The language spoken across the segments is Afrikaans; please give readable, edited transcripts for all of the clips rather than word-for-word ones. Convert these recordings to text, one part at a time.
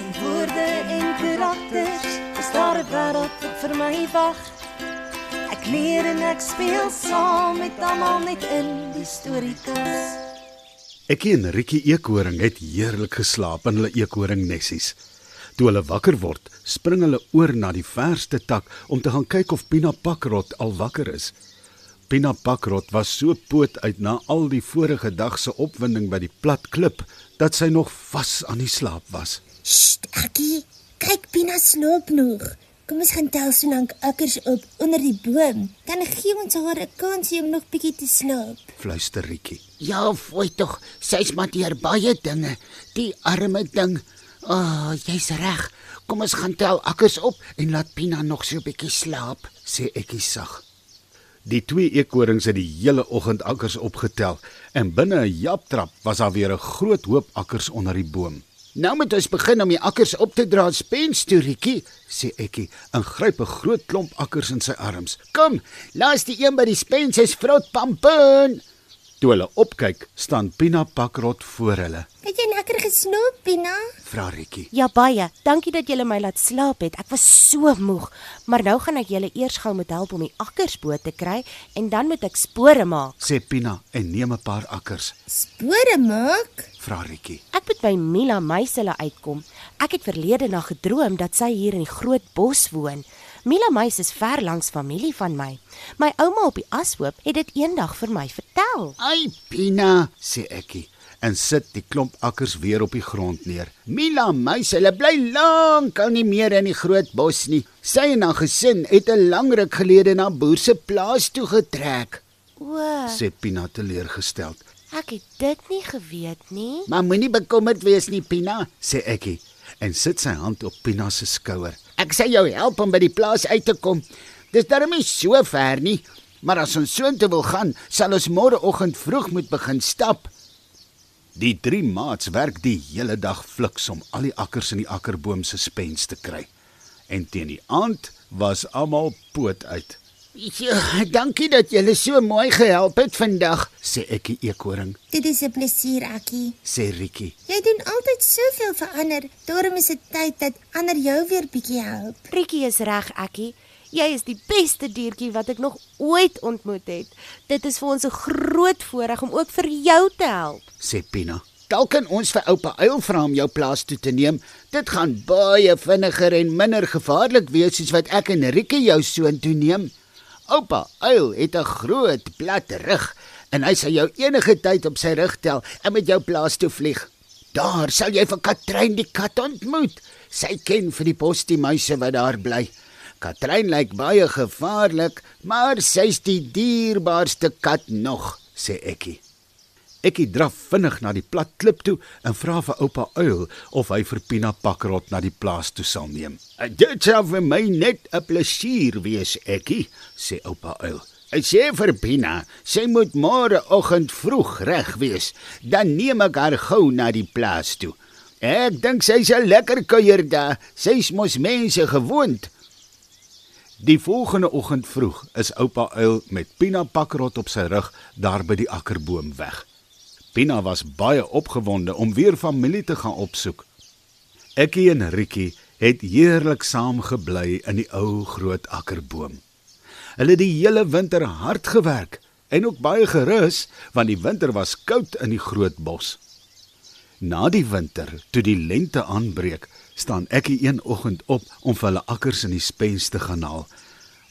tussen woorde en karakters is daar 'n wêreld wat vir my wag. Ek leer en ek speel saam met almal net in die storiekas. Ekkie en Rikkie eekhoring het heerlik geslaap in hulle eekhoringnessies. Toe hulle wakker word, spring hulle oor na die verste tak om te gaan kyk of Pina Pakrot al wakker is. Pina Pakrot was so poot uit na al die vorige dag se opwinding by die plat klip, dat sy nog vas aan die slaap was. Sst, Ekkie, kyk Pina slaap nog. Kom ons gaan tel so lank akkers op onder die boom. Dan gee ons haar 'n kansie om nog bietjie te slaap. Fluister Rikkie. Ja, fooi tog, sy's maar deur baie dinge, die arme ding. Jy's reg. Kom ons gaan tel akkers op en laat Pina nog so 'n bietjie slaap, sê Ekkie sag. Die 2 eekhorings het die hele oggend akkers opgetel en binne 'n japtrap was daar weer 'n groot hoop akkers onder die boom. Nou moet ons begin om die akkers op te dra spens toe, Rikkie, sê Ekkie en gryp 'n groot klomp akkers in sy arms. Kom, laat die een by die spens is vrot pampoen. Toe hulle opkyk, staan Pina Pakrot voor hulle. Het jy lekker gesnoop, Pina? Vra Rikkie. Ja, baie. Dankie dat julle my laat slaap het. Ek was so moeg. Maar nou gaan ek julle eers gou moet help om die akkers bo te kry en dan moet ek spore maak, sê Pina en neem 'n paar akkers. Spore maak? Vra Rikkie. Ek moet by Mila Muisele uitkom. Ek het verlede nag gedroom dat sy hier in die groot bos woon. Mila Muis is ver langs familie van my. My ouma op die Ashoop het dit eendag vir my vertel. Ai, Pina, sê Ekkie en sit die klomp akkers weer op die grond neer. Mila Muis, hulle bly lankal nie meer in die groot bos nie. Sy en haar gesin het 'n lang ruk gelede na boer se plaas toe getrek. O, Sê Pina teleurgesteld. ek het dit nie geweet nie. Maar moenie bekommerd wees nie, Pina, sê Ekkie en sit sy hand op Pina se skouer. Ek sal jou help om by die plaas uit te kom. Dis darem nie so ver nie, maar as ons soontoe wil gaan, sal ons môreoggend vroeg moet begin stap. Die 3 maats werk die hele dag fliks om al die akkers in die akkerboom se spens te kry. En teen die aand was almal poot uit. Ja, dankie dat julle so mooi gehelp het vandag, sê Ekkie eekhoring. Dit is 'n plesier, Ekkie. Sê Rikkie. Jy doen altyd soveel vir ander. Daarom is dit tyd dat ander jou weer bietjie help. Rikkie is reg, Ekkie. Jy is die beste diertjie wat ek nog ooit ontmoet het. Dit is vir ons 'n groot voorreg om ook vir jou te help, sê Pina. Dalk kan ons vir oupa Uil vra om jou plaas toe te neem. Dit gaan baie vinniger en minder gevaarlik wees soos wat ek en Rikkie jou soontoe neem. Oupa Uil het 'n groot plat rug en hy sal jou enige tyd op sy rug tel en met jou plaas toe vlieg. Daar sal jy vir Katrein die kat ontmoet. Sy ken vir die bos die muise wat daar bly. Katrein lyk baie gevaarlik, maar sy's die dierbaarste kat nog, sê Ekkie. Ekkie draf vinnig na die plat klip toe en vra vir oupa Uil of hy vir Pina Pakrot na die plaas toe sal neem. Dit sal vir my net 'n plesier wees, Ekkie, sê oupa Uil. Ek sê vir Pina, sy moet môreoggend vroeg reg wees, dan neem ek haar gou na die plaas toe. Ek dink sy sal lekker kuier daar, sy's mos mense gewoond. Die volgende oggend vroeg is oupa Uil met Pina Pakrot op sy rug daar by die akkerboom weg. Pina was baie opgewonde om weer familie te gaan opsoek. Ekkie en Rikkie het heerlik saam gebly in die ou groot akkerboom. Hulle het die hele winter hard gewerk en ook baie gerus, want die winter was koud in die groot bos. Na die winter, toe die lente aanbreek, staan Ekkie een oggend op om vir hulle akkers in die spens te gaan haal.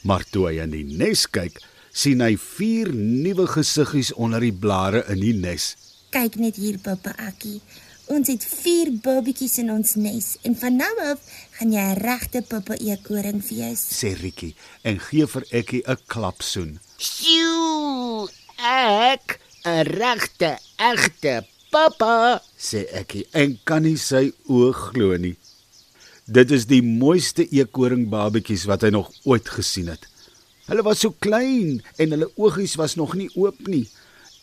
Maar toe hy in die nes kyk, sien hy 4 nuwe gesiggies onder die blare in die nes. Kyk net hier, pappa Ekkie. Ons het 4 babietjies in ons nes en van nou af gaan jy 'n regte pappa eekhoring wees, sê Rikkie en gee vir Ekkie 'n klapsoen. Sjoe, ek 'n regte, egte pappa, sê Ekkie en kan nie sy oë glo nie. Dit is die mooiste eekhoringbabietjies wat hy nog ooit gesien het. Hulle was so klein en hulle oogies was nog nie oop nie.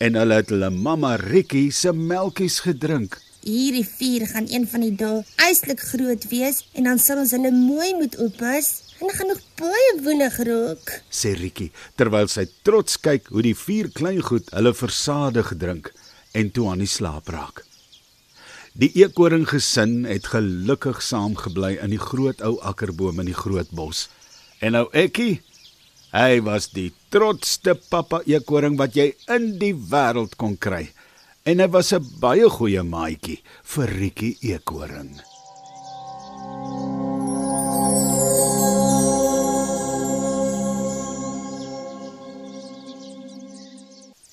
En hulle het hulle mamma Rikkie se melkies gedrink. Hierdie 4 gaan een van die dae eislik groot wees en dan sal ons hulle mooi moet oppas. Hulle gaan nog baie woelig raak, sê Rikkie, terwyl sy trots kyk hoe die 4 klein goed hulle versadig drink en toe aan die slaap raak. Die eekhoring gesin het gelukkig saamgebly in die groot ou akkerboom in die groot bos. En nou Ekkie, hy was die trotsste pappa eekhoring wat jy in die wêreld kon kry. En hy was 'n baie goeie maatjie vir Riekie eekhoring.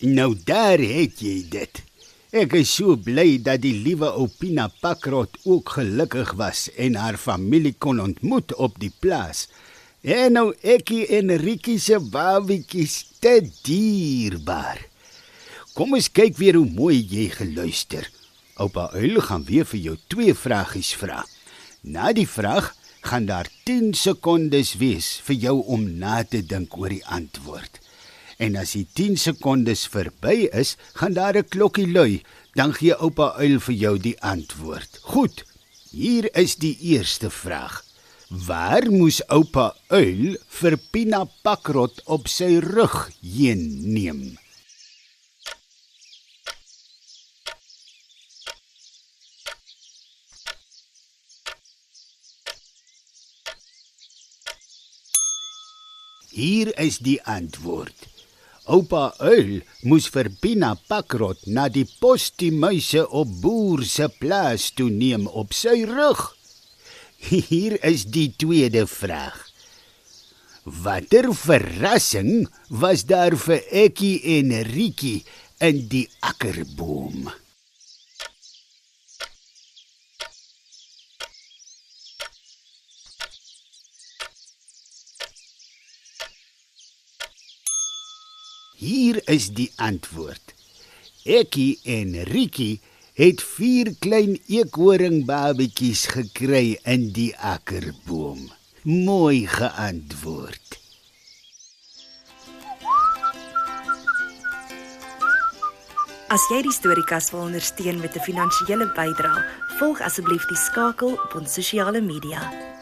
Nou daar het jy dit. Ek is so bly dat die liewe ou Pina Pakrot ook gelukkig was en haar familie kon ontmoet op die plaas. En nou Ekkie en Riekie se babietjies te dierbaar. Kom ons kyk weer hoe mooi jy geluister. Oupa Uil gaan weer vir jou 2 vragies vra. Na die vraag gaan daar 10 sekondes wees vir jou om na te dink oor die antwoord. En as die 10 sekondes verby is, gaan daar 'n klokkie lui, dan gee oupa Uil vir jou die antwoord. Goed, hier is die eerste vraag. Waar moes oupa Uil vir Pina Pakrot op sy rug heen neem? Hier is die antwoord. Oupa Uil moes vir Pina Pakrot na die postiemuise op boer se plaas toe neem op sy rug. Hier is die tweede vraag. Watter verrassing was daar vir Ekkie en Riekie in die akkerboom? Hier is die antwoord. Ekkie en Riekie het 4 klein eekhoringbabietjies gekry in die akkerboom. Mooi geantwoord. As jy die Storiekas wil ondersteun met 'n finansiële bydrae, volg asseblief die skakel op ons sosiale media.